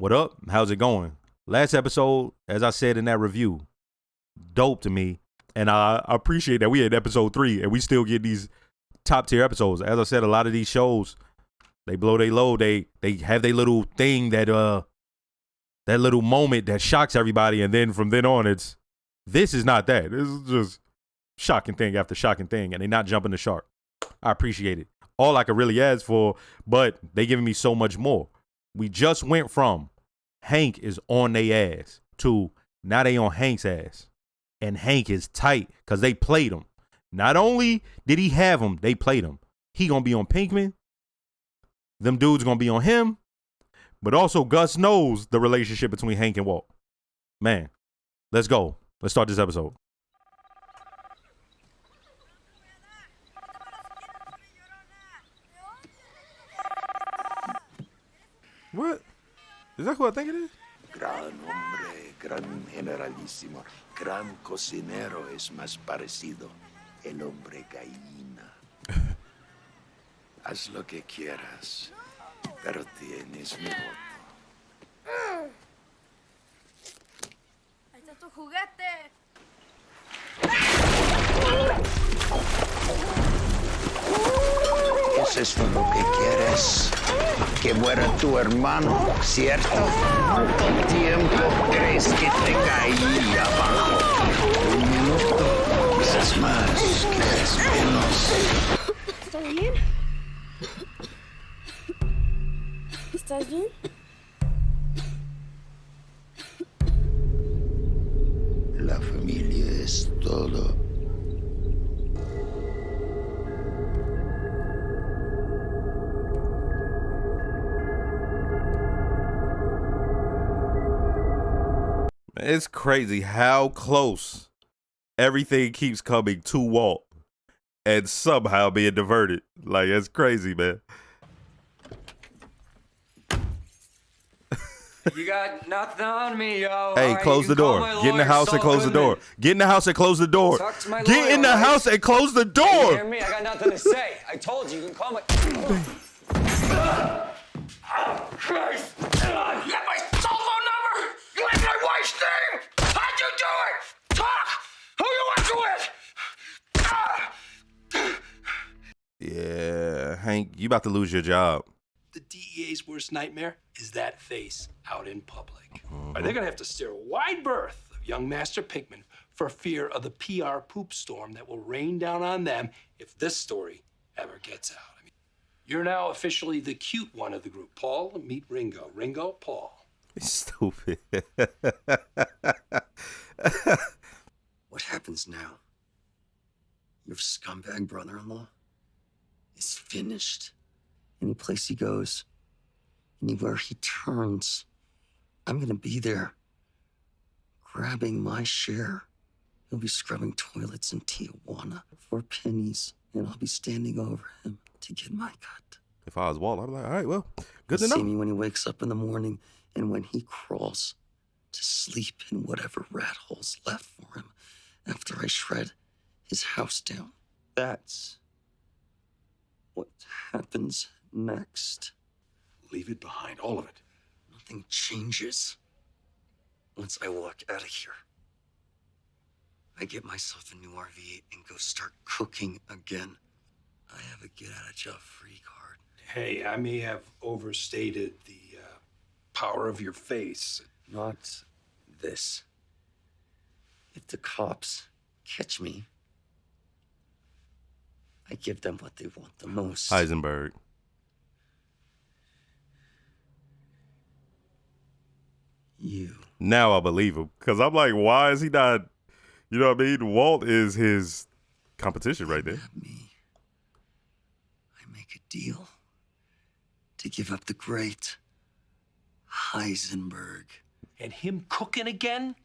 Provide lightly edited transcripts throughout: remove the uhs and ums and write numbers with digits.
What up? How's it going? Last episode, as I said in that review, dope to me. And I appreciate that we in episode 3 and we still get these top tier episodes. As I said, a lot of these shows, they blow their load. They have their little thing that little moment that shocks everybody. And then from then on, this is not that. This is just shocking thing after shocking thing. And they not jumping the shark. I appreciate it. All I could really ask for, but they giving me so much more. We just went from Hank is on their ass to now they on Hank's ass. And Hank is tight because they played him. Not only did he have him, they played him. He going to be on Pinkman. Them dudes going to be on him. But also Gus knows the relationship between Hank and Walt. Man, let's go. Let's start this episode. What? Is that who I think it is? Gran hombre, gran generalísimo, gran cocinero es más parecido el hombre gallina. Haz lo que quieras, pero tienes mi voto. Ahí está tu juguete. ¿Es esto lo que quieres? Que muera tu hermano, ¿cierto? ¿Cuánto tiempo crees que te caí abajo? 1 minuto, quizás más, quizás menos. ¿Estás bien? ¿Estás bien? La familia es todo. It's crazy how close everything keeps coming to Walt and somehow being diverted. Like, it's crazy, man. You got nothing on me, yo. Hey, close the door. Get in the house and close the door. Get in the house and close the door. Get in the house and close the door. You hear me? I got nothing to say. I told you, you can call my... Oh, Christ! You have my cell phone number? You have my wife's name? How'd you do it? Talk! Who you working with? Yeah, Hank, you about to lose your job. The DEA's worst nightmare is that face out in public. They're gonna have to steer a wide berth of young Master Pinkman for fear of the PR poop storm that will rain down on them if this story ever gets out. I mean, you're now officially the cute one of the group. Paul, meet Ringo. Ringo, Paul. Stupid. What happens now? Your scumbag brother-in-law is finished. Any place he goes, anywhere he turns, I'm gonna be there, grabbing my share. He'll be scrubbing toilets in Tijuana for pennies, and I'll be standing over him to get my cut. If I was Walt, I'd be like, all right, well, good to You'll know. see me when he wakes up in the morning and when he crawls to sleep in whatever rat hole's left for him after I shred his house down. That's what happens next. Leave it behind, all of it. Nothing changes once I walk out of here. I get myself a new RV and go start cooking again. I have a get-out-of-jail-free card. Hey, I may have overstated the power of your face. Not this. If the cops catch me, I give them what they want the most. Heisenberg. You. Now I believe him. Because I'm like, why is he not, you know what I mean? Walt is his competition right there. At me. I make a deal to give up the great Heisenberg. And him cooking again?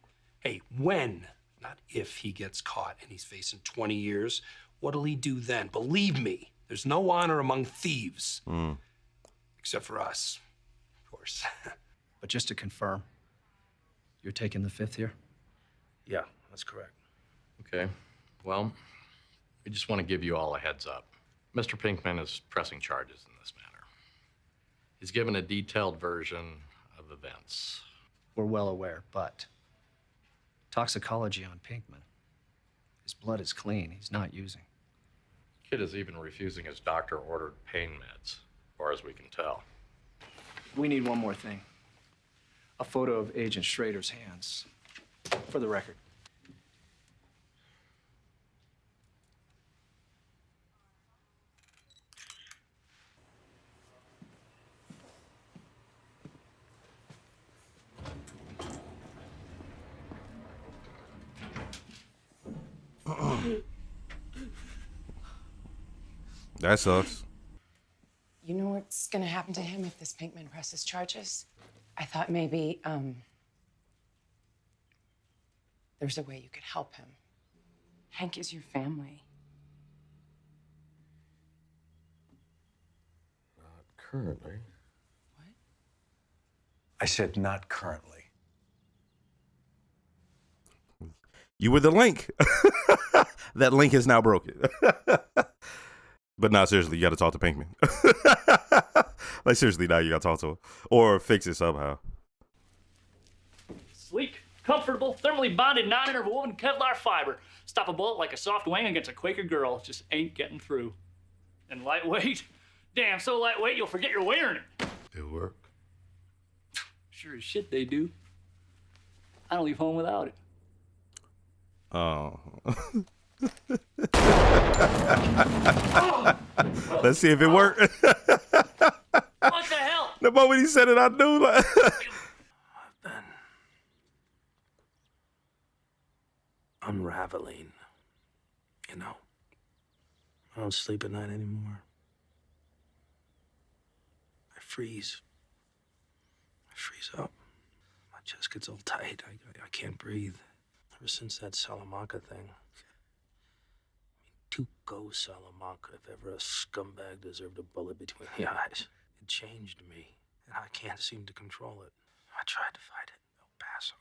Hey, when, not if he gets caught and he's facing 20 years, what'll he do then? Believe me, there's no honor among thieves. Except for us, of course. But just to confirm, you're taking the 5th here? Yeah, that's correct. Okay. Well, we just want to give you all a heads up. Mr. Pinkman is pressing charges in this matter. He's given a detailed version of of events. We're well aware, but toxicology on Pinkman. His blood is clean. He's not using. Kid is even refusing his doctor-ordered pain meds, as far as we can tell. We need one more thing. A photo of Agent Schrader's hands. For the record. That sucks. You know what's gonna happen to him if this Pinkman presses charges? I thought maybe, there's a way you could help him. Hank is your family. Not currently. What? I said not currently. You were the link. That link is now broken. But no, seriously, you got to talk to Pinkman. Like, seriously, now you got to talk to him. Or fix it somehow. Sleek, comfortable, thermally bonded, non-interwoven Kevlar fiber. Stop a bullet like a soft wing against a Quaker girl. Just ain't getting through. And lightweight? Damn, so lightweight you'll forget you're wearing it. It'll work. Sure as shit they do. I don't leave home without it. Oh. Let's see if it worked. What the hell? The moment he said it, I knew. Like, I've been unraveling. You know, I don't sleep at night anymore. I freeze. I freeze up. My chest gets all tight. I can't breathe. Ever since that Salamanca thing. Tuco Salamanca, if ever a scumbag deserved a bullet between the eyes. It changed me, and I can't seem to control it. I tried to fight it, El Paso,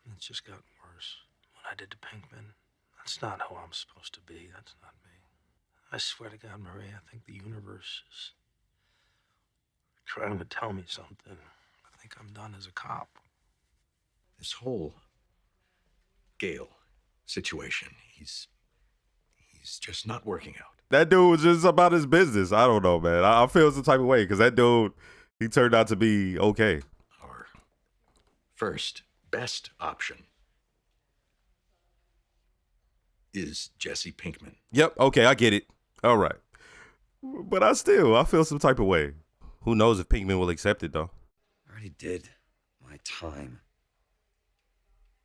and it's just gotten worse. What I did to Pinkman, that's not who I'm supposed to be. That's not me. I swear to God, Marie, I think the universe is trying to tell me something. I think I'm done as a cop. This whole Gale situation, he's just not working out. that dude was just about his business. I don't know, man. I feel some type of way because that dude, he turned out to be okay. Our first best option is Jesse Pinkman. Yep. Okay, I get it. All right. But I feel some type of way. Who knows if Pinkman will accept it, though. I already did my time.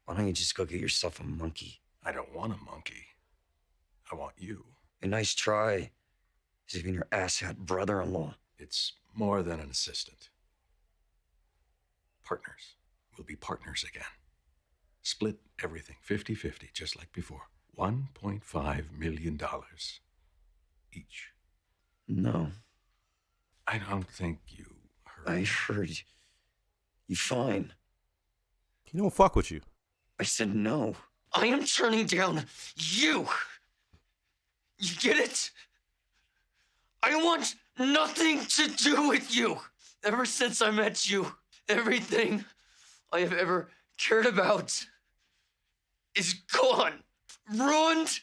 Why don't you just go get yourself a monkey? I don't want a monkey. I want you. A nice try. As even your asshat brother-in-law. It's more than an assistant. Partners. We'll be partners again. Split everything 50-50, just like before. $1.5 million each. No. I don't think you heard. I heard you fine. He don't fuck with you. I said no. I am turning down you. You get it? I want nothing to do with you. Ever since I met you, everything I have ever cared about is gone. Ruined,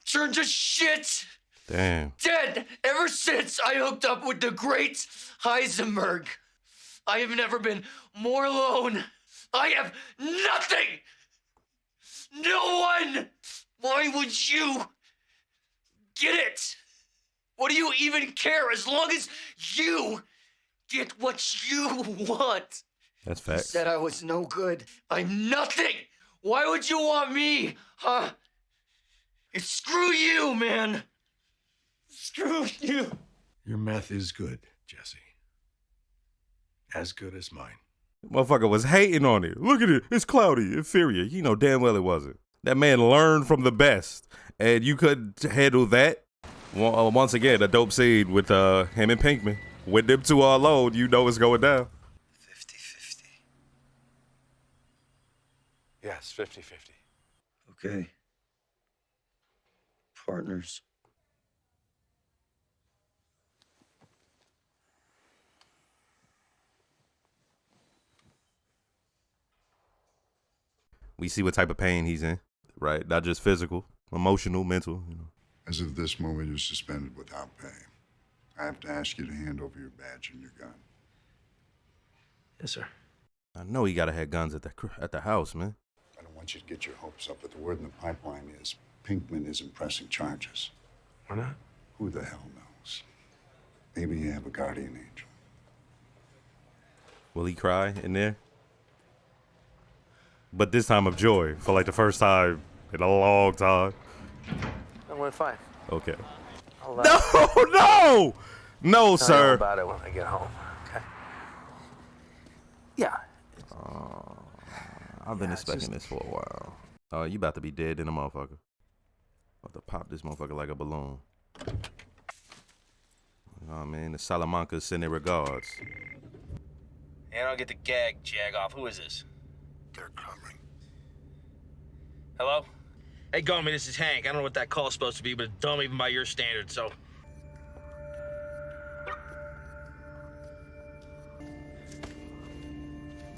turned to shit. Damn. Dead ever since I hooked up with the great Heisenberg. I have never been more alone. I have nothing. No one. Why would you get it? What do you even care as long as you get what you want? That's You facts. said I was no good. I'm nothing. Why would you want me, huh? It's screw you, man. Screw you. Your meth is good, Jesse. As good as mine. Motherfucker was hating on it. Look at it. It's cloudy, inferior. You know damn well it wasn't. That man learned from the best. And you couldn't handle that. Once again, a dope scene with him and Pinkman. With them two all alone, you know it's going down. 50-50. Yes, 50-50. Okay. Partners. We see what type of pain he's in, right? Not just physical, emotional, mental. You know. As of this moment, you're suspended without pay. I have to ask you to hand over your badge and your gun. Yes, sir. I know he gotta have guns at the house, man. I don't want you to get your hopes up, but the word in the pipeline is Pinkman isn't pressing charges. Why not? Who the hell knows? Maybe you have a guardian angel. Will he cry in there? But this time of joy, for like the first time in a long time. I went fine. Okay. I'll, No, tell sir. you about it when I get home. Okay. Yeah. I've been expecting this for a while. Oh, you about to be dead in a motherfucker. About to pop this motherfucker like a balloon. Oh man, the Salamancas send their regards. And I'll get the gag jag off. Who is this? They're coming. Hello? Hey, Gomey, this is Hank. I don't know what that call's supposed to be, but it's dumb even by your standards, so...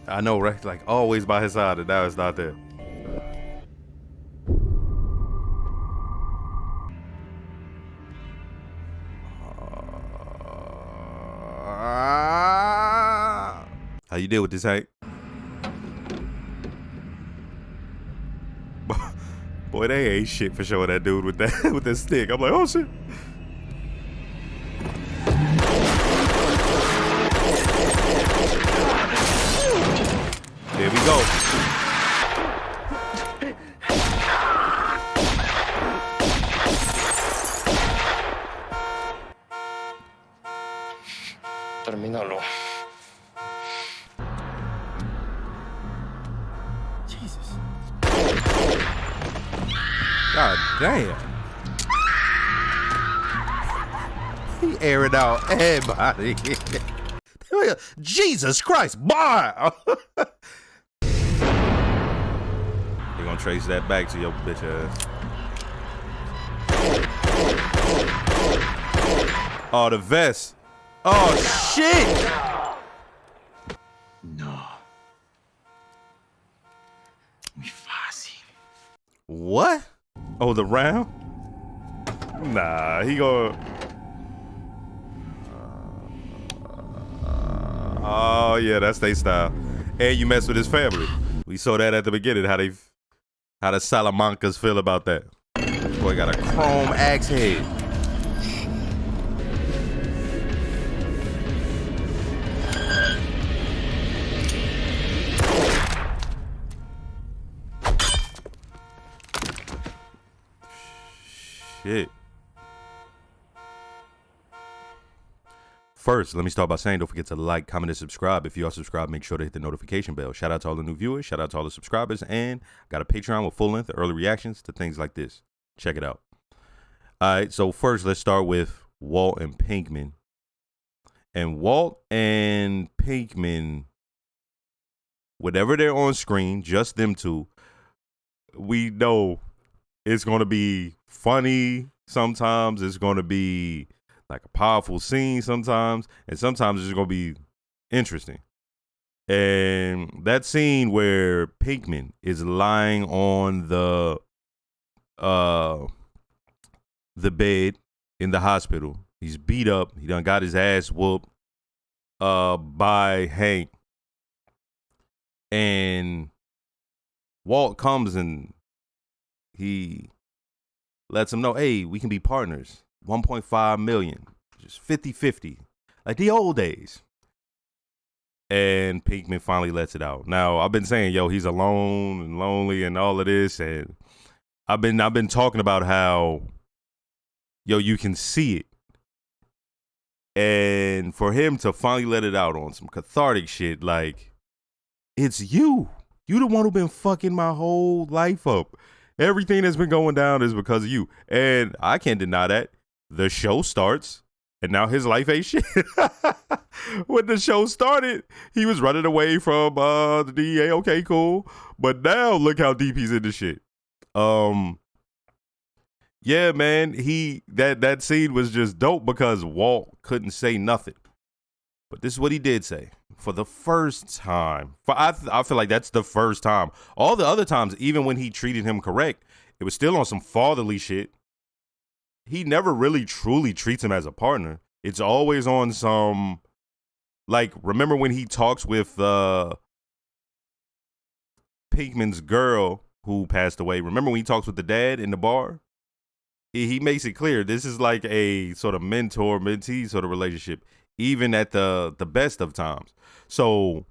I know, right? Like always by his side, and now it's not there. How you deal with this, Hank? Boy, they ain't shit for showing that dude with that with that stick. I'm like, oh shit. There we go. Termínalo. Jesus. God damn. He airing out everybody. Jesus Christ, boy. They gonna trace that back to your bitch ass. Oh, the vest. Oh, shit. No. Muy fácil. What? Oh, the round? Nah, he gonna... Oh, yeah, that's their style. And you mess with his family. We saw that at the beginning, how the Salamancas feel about that. Boy got a chrome axe head. Shit. First, let me start by saying don't forget to like, comment, and subscribe. If you are subscribed, make sure to hit the notification bell. Shout out to all the new viewers. Shout out to all the subscribers. And got a Patreon with full-length early reactions to things like this. Check it out. All right, so first, let's start with Walt and Pinkman. And Walt and Pinkman, whenever they're on screen, just them two, we know it's going to be funny sometimes. It's going to be like a powerful scene sometimes, and sometimes it's going to be interesting. And that scene where Pinkman is lying on the bed in the hospital. He's beat up. He done got his ass whooped by Hank. And Walt comes and he lets him know, hey, we can be partners. 1.5 million, just 50-50, like the old days. And Pinkman finally lets it out. Now, I've been saying, yo, he's alone and lonely and all of this, and I've been talking about how, yo, you can see it. And for him to finally let it out on some cathartic shit, like, it's you. You the one who been fucking my whole life up. Everything that's been going down is because of you. And I can't deny that. The show starts, and now his life ain't shit. When the show started, he was running away from the DEA. Okay, cool. But now look how deep he's in the shit. Yeah, man, that scene was just dope because Walt couldn't say nothing. But this is what he did say. for the first time. I feel like that's the first time. All the other times, even when he treated him correct, it was still on some fatherly shit. He never really truly treats him as a partner. It's always on some, like, remember when he talks with Pinkman's girl who passed away? Remember when he talks with the dad in the bar? He makes it clear this is like a sort of mentor-mentee sort of relationship, even at the best of times. So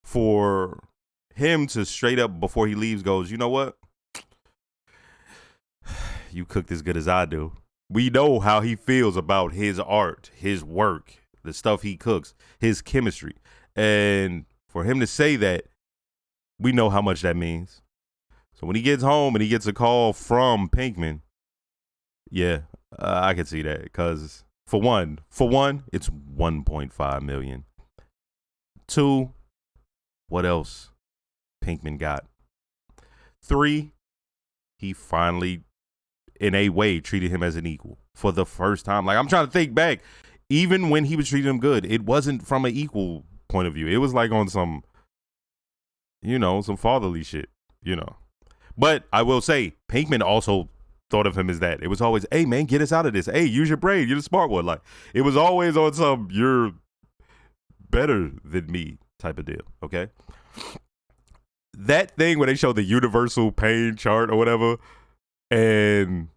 for him to straight up before he leaves goes, you know what? You cooked as good as I do. We know how he feels about his art, his work, the stuff he cooks, his chemistry. And for him to say that, we know how much that means. So when he gets home and he gets a call from Pinkman, yeah, I can see that. Because for one, it's 1.5 million. 2, what else Pinkman got? 3, he finally, in a way, treated him as an equal for the first time. Like, I'm trying to think back. Even when he was treating him good, it wasn't from an equal point of view. It was like on some, some fatherly shit, But I will say, Pinkman also thought of him as that. It was always, hey, man, get us out of this. Hey, use your brain. You're the smart one. Like, it was always on some, you're better than me type of deal, okay? That thing where they show the universal pain chart or whatever, and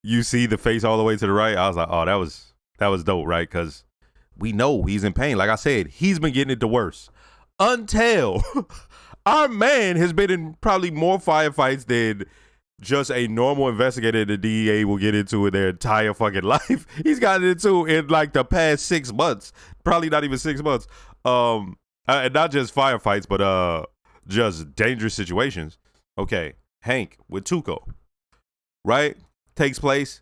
you see the face all the way to the right, I was like, oh, that was dope, right? Because we know he's in pain. Like I said, he's been getting it the worst. Until our man has been in probably more firefights than just a normal investigator the DEA will get into in their entire fucking life. He's gotten into in like the past 6 months. Probably not even 6 months. And not just firefights, but just dangerous situations. Okay, Hank with Tuco, right? Takes place.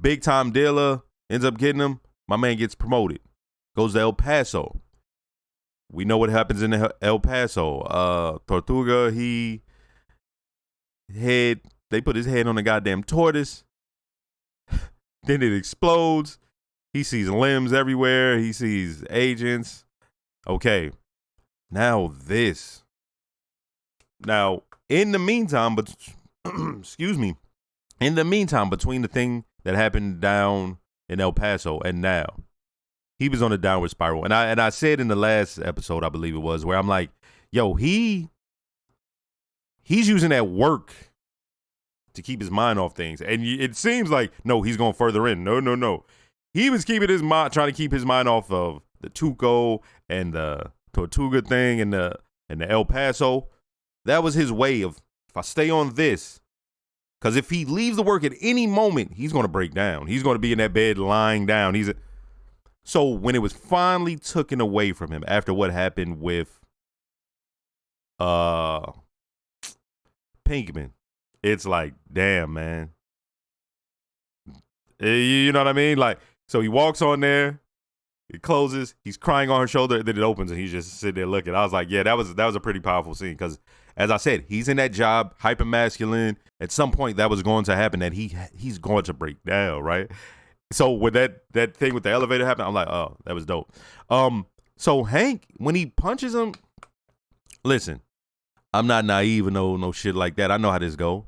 Big time dealer ends up getting him. My man gets promoted. Goes to El Paso. We know what happens in El Paso. Tortuga, they put his head on a goddamn tortoise. Then it explodes. He sees limbs everywhere. He sees agents. Okay. Now this. Now, in the meantime, but excuse me. In the meantime, between the thing that happened down in El Paso and now, he was on a downward spiral. And I said in the last episode, I believe it was, where I'm like, yo, he's using that work to keep his mind off things. And it seems like, no, he's going further in. No. He was keeping his mind, trying to keep his mind off of the Tuco and the Tortuga thing and the El Paso. That was his way of, if I stay on this, because if he leaves the work at any moment, he's going to break down. He's going to be in that bed lying down. So when it was finally taken away from him after what happened with Pinkman, it's like, damn, man. You know what I mean? Like, so he walks on there, it closes, he's crying on her shoulder, and then it opens and he's just sitting there looking. I was like, yeah, that was a pretty powerful scene because, as I said, he's in that job, hyper masculine. At some point, that was going to happen, that he's going to break down, right? So when that thing with the elevator happened, I'm like, oh, that was dope. So Hank, when he punches him, listen, I'm not naive or no shit like that. I know how this go.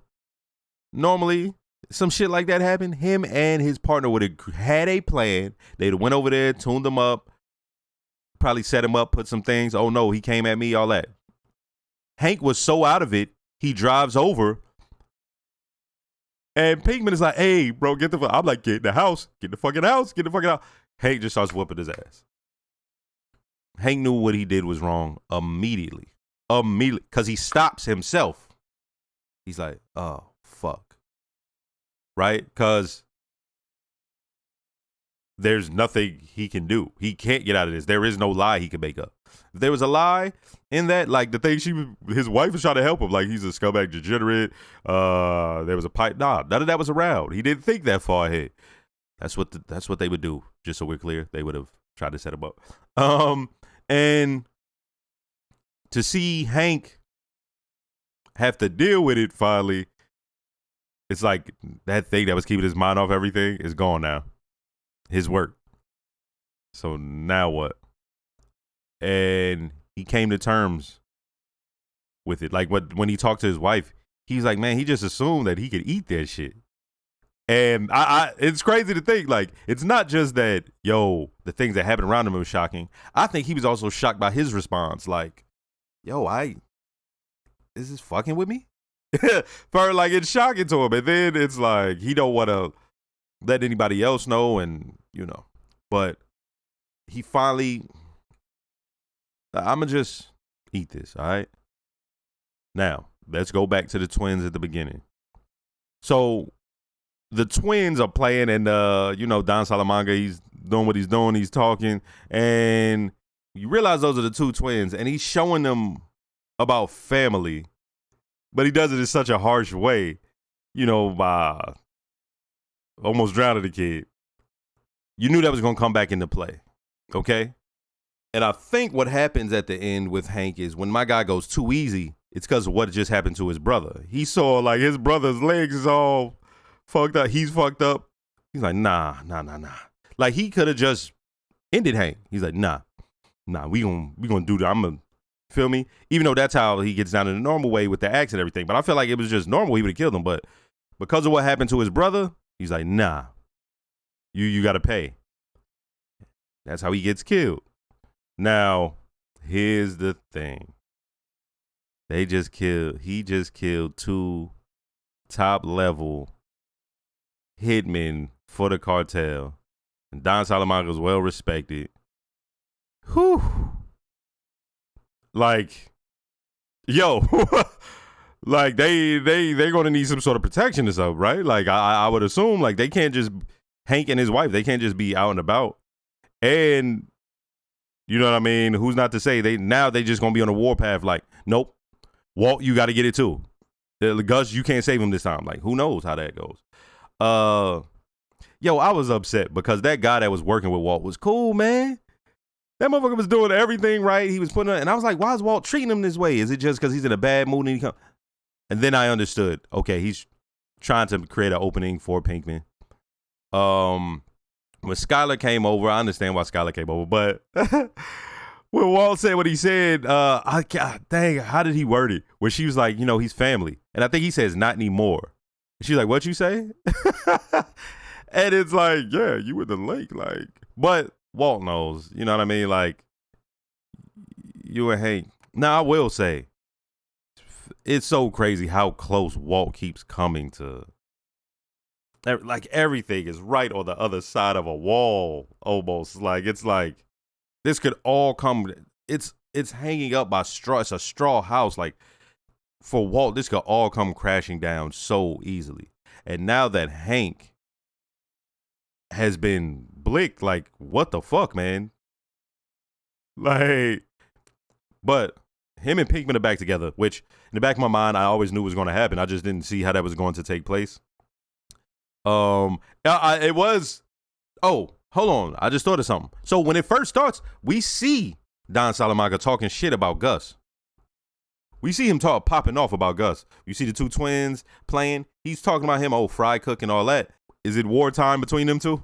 Normally, some shit like that happened, him and his partner would have had a plan. They'd have went over there, tuned him up, probably set him up, put some things. Oh no, he came at me, all that. Hank was so out of it, he drives over. And Pinkman is like, hey, bro, get the fuck. I'm like, get in the house. Get the fucking house. Get the fucking house. Hank just starts whooping his ass. Hank knew what he did was wrong immediately. Because he stops himself. He's like, oh, fuck. Right? Because there's nothing he can do. He can't get out of this. There is no lie he can make up. If there was a lie in that, like the thing his wife was trying to help him, like he's a scumbag degenerate. There was a pipe. Nah, none of that was around. He didn't think that far ahead. That's what they would do. Just so we're clear, they would have tried to set him up. And to see Hank have to deal with it finally, it's like that thing that was keeping his mind off everything is gone now. His work. So now what? and he came to terms with it. Like when he talked to his wife, he's like, man, he just assumed that he could eat that shit. And I it's crazy to think, like, it's not just that, the things that happened around him was shocking. I think he was also shocked by his response. Like, is this fucking with me? For like, it's shocking to him. And then it's like, he don't want to let anybody else know. And, but he finally, I'm going to just eat this. All right. Now, let's go back to the twins at the beginning. So the twins are playing, and Don Salamanca, he's doing what he's doing. He's talking, and you realize those are the two twins, and he's showing them about family, but he does it in such a harsh way, by almost drowning the kid. You knew that was going to come back into play, okay? And I think what happens at the end with Hank is when my guy goes too easy, it's because of what just happened to his brother. He saw, like, his brother's legs is all fucked up. He's fucked up. He's like, nah. Like, he could have just ended Hank. He's like, nah, we gonna do that. I'm gonna, feel me? Even though that's how he gets down in the normal way with the axe and everything. But I feel like it was just normal. He would have killed him. But because of what happened to his brother, he's like, nah, you got to pay. That's how he gets killed. Now, here's the thing. He just killed two top level hitmen for the cartel. And Don Salamanca is well respected. Whew. Like, like they're gonna need some sort of protection or something, right? Like I would assume, like, they can't just, Hank and his wife, they can't just be out and about. And you know what I mean? Who's not to say they just gonna be on a warpath? Like, nope, Walt, you got to get it too. Gus, you can't save him this time. Like, who knows how that goes? I was upset because that guy that was working with Walt was cool, man. That motherfucker was doing everything right. He was putting it, and I was like, why is Walt treating him this way? Is it just because he's in a bad mood and then I understood, okay, he's trying to create an opening for Pinkman. When Skylar came over, I understand why Skylar came over, but when Walt said what he said, dang, how did he word it? Where she was like, he's family. And I think he says, not anymore. She's like, what you say? And it's like, yeah, you were the lake. Like, but Walt knows, you know what I mean? Like, you and Hank. Now, I will say, it's so crazy how close Walt keeps coming to. Like, everything is right on the other side of a wall, almost. Like, it's like, this could all come. It's hanging up by straw. It's a straw house. Like, for Walt, this could all come crashing down so easily. And now that Hank has been blicked, like, what the fuck, man? Like, but him and Pinkman are back together, which in the back of my mind, I always knew was going to happen. I just didn't see how that was going to take place. It was, hold on. I just thought of something. So when it first starts, we see Don Salamanca talking shit about Gus. We see him popping off about Gus. You see the two twins playing. He's talking about him, fry cook and all that. Is it wartime between them two?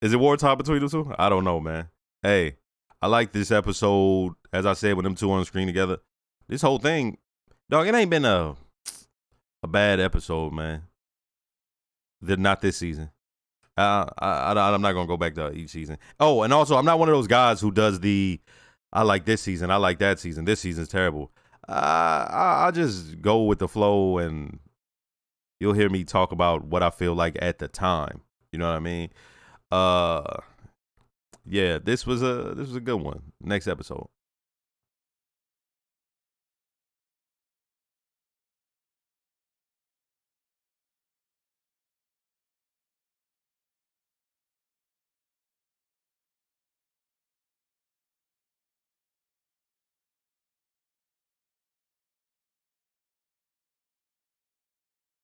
Is it wartime between them two? I don't know, man. Hey, I like this episode. As I said, with them two on the screen together. This whole thing, dog, it ain't been a bad episode, man. Not this season. I'm not going to go back to each season. Oh, and also, I'm not one of those guys who does I like this season, I like that season. This season's terrible. I just go with the flow, and you'll hear me talk about what I feel like at the time. You know what I mean? Yeah, this was a good one. Next episode.